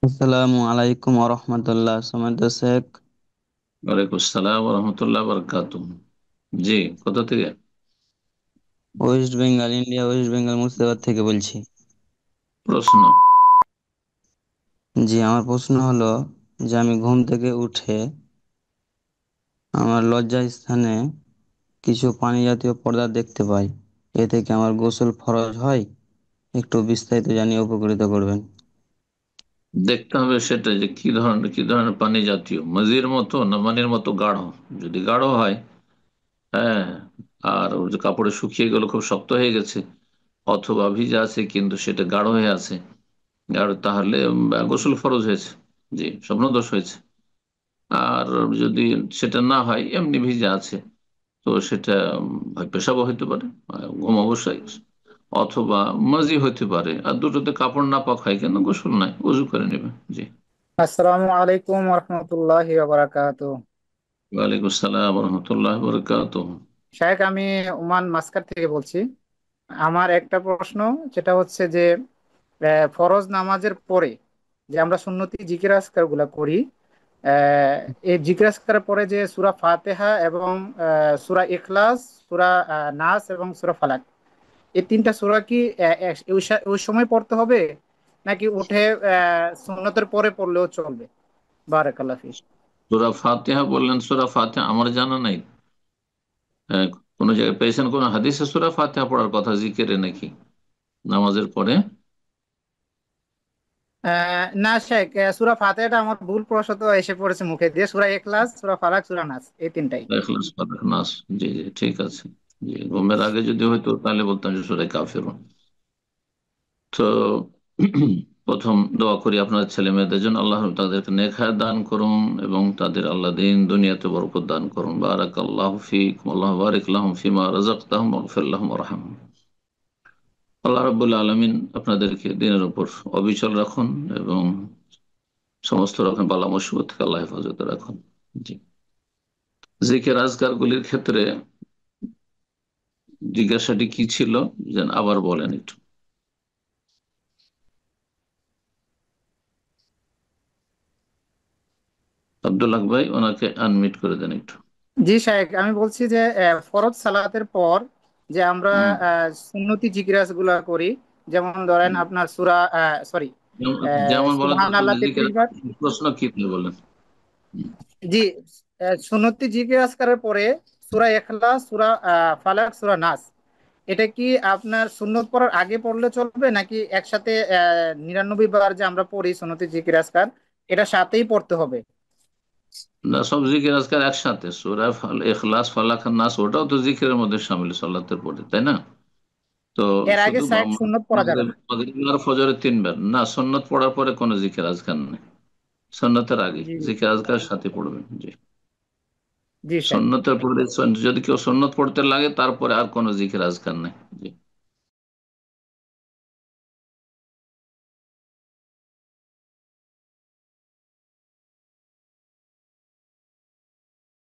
আসসালামু আলাইকুম রহমতুল্লাহ সমাদ শেখ। ওয়ালাইকুম আসসালাম রহমতুল্লাহ বরকাতুহ। জি, কোথা থেকে? West Bengal, India, West Bengal Murshidabad থেকে বলছি। প্রশ্ন। জি, আমার প্রশ্ন হলো যে আমি ঘুম থেকে উঠে আমার লজ্জা স্থানে কিছু পানি জাতীয় পর্দা দেখতে পাই। এতে কি আমার গোসল ফরজ হয়? একটু বিস্তারিত জানিয়ে উপকৃত করবেন। দেখতে হবে সেটা যে কি ধরনের পানি জাতীয়, মাজির মতো না মানের মতো গাঢ়। যদি গাঢ় হয়, হ্যাঁ, আর ওর যে কাপড়ে শুকিয়ে গেল, খুব শক্ত হয়ে গেছে, অথবা ভিজা আছে কিন্তু সেটা গাঢ় হয়ে আছে, গাঢ়, তাহলে গোসল ফরজ হয়েছে। জি, স্বপ্নদোষ হয়েছে। আর যদি সেটা না হয়, এমনি ভিজা আছে, তো সেটা হয় পেশাবও হইতে পারে, ঘুম অবশ্যই, অথবা মাজি হইতে পারে। আর দুটোতে কাপড় না পাক হয় কেন, গোসল নাই, উজু করে নেবে। জি। আসসালামু আলাইকুম রহমতুল্লাহি বারাকাতু। ওয়ালাইকুম আসসালাম রহমতুল্লাহ বরকাত। শাহেখ, আমি ওমান মাস্কাট থেকে বলছি। আমার একটা প্রশ্ন, যেটা হচ্ছে যে ফরজ নামাজের পরে যে আমরা সুন্নতি জিকির আজকার গুলা করি, আহ, এই জিকির আজকারের পরে যে সূরা ফাতিহা এবং সূরা ইখলাস, সূরা নাস এবং সূরা ফালাক, এই তিনটা সূরা কি ওই সময় পড়তে হবে, নাকি উঠে সুন্নতের পরে পড়লেও চলবে? বারাকাল্লাহ ফিক। সূরা ফাতিহা বললেন, সূরা ফাতিহা আমার জানা নাই। আহ, কোন জায়গায় পেয়েছেন কোন হাদিসে সূরা ফাতিহা পড়ার কথা জিকিরে নাকি নামাজের পরে? না শেখ, সূরা ফাতিহাটা আমার ভুল প্রসূত এসে পড়েছে মুখে দিয়ে। সূরা ইখলাস, সূরা ফালাক, সূরা নাস, এই তিনটাই। ইখলাস, ফালাক, নাস। জি জি, ঠিক আছে। জি, ঘুমের আগে যদি হয়তো তাহলে বলতাম যে সূরা কাফিরুন। তো প্রথম দোয়া করি আপনার ছেলে মেয়েদের জন্য, আল্লাহ তাদেরকে নেক হায়াত দান করুন এবং তাদের আল্লাহ দিন দুনিয়াতে বরকত দান করুন। বারাকাল্লাহু ফীকুম, আল্লাহু বারিক লাহুম ফীমা রাযাকতাহুম ওয়াগফির লাহুম ওয়ারহামহুম। আল্লাহ রাব্বুল আলামিন আপনাদেরকে দিনের উপর অবিচল রাখুন এবং সমস্ত রকম বালা মুসিবত থেকে আল্লাহ হেফাজতে রাখুন। জি। জিকির আজকার গুলির ক্ষেত্রে জিজ্ঞাসাটি কি ছিল, যেন আবার বলেন একটু। আব্দুল্লাহ ভাই, ওনাকে আনমিট করে দেন একটু। জি শাহেখ, আমি বলছি যে ফরজ সালাতের পর যে আমরা হুম। সুন্নতি জিকিরাজ গুলা করি, যেমন ধরেন আপনার সূরা, সরি, যেমন বলেন তো, সুবহান আল্লাহ জিকির 33 বার। প্রশ্ন কি আপনি বলেন। হুম। জি, সুন্নতি জিকিরাজ করার পরে সূরা ইখলাস, সূরা ফালাক, সূরা নাস, এটা কি আপনার সুন্নত পড়ার আগে পড়লে চলবে, নাকি একসাথে 99 বার যে আমরা পড়ি সুন্নতি জিকির আজকার, এটা সাথেই পড়তে হবে? না, সব জিকির আজকাল একসাথে, সূরা ইখলাস, ফালাক, নাস, ওটাও তো জিকিরের মধ্যে শামিল সালাতের পরে, তাই না? তো এর আগে শুধু সাইড সুন্নত পড়া যাবে মাগরিব না? মাগরিব আর ফজরে তিনবার না, সুন্নত পড়ার পরে কোনো জিকির আজকার নেই। সুন্নতের আগে জি, জিকির আজকার সাথে পড়বেন। জি। জি স্যার। সুন্নতের পরে যদি কেউ সুন্নত পড়তে লাগে, তারপরে আর কোনো জিকির আজকার নেই। জি।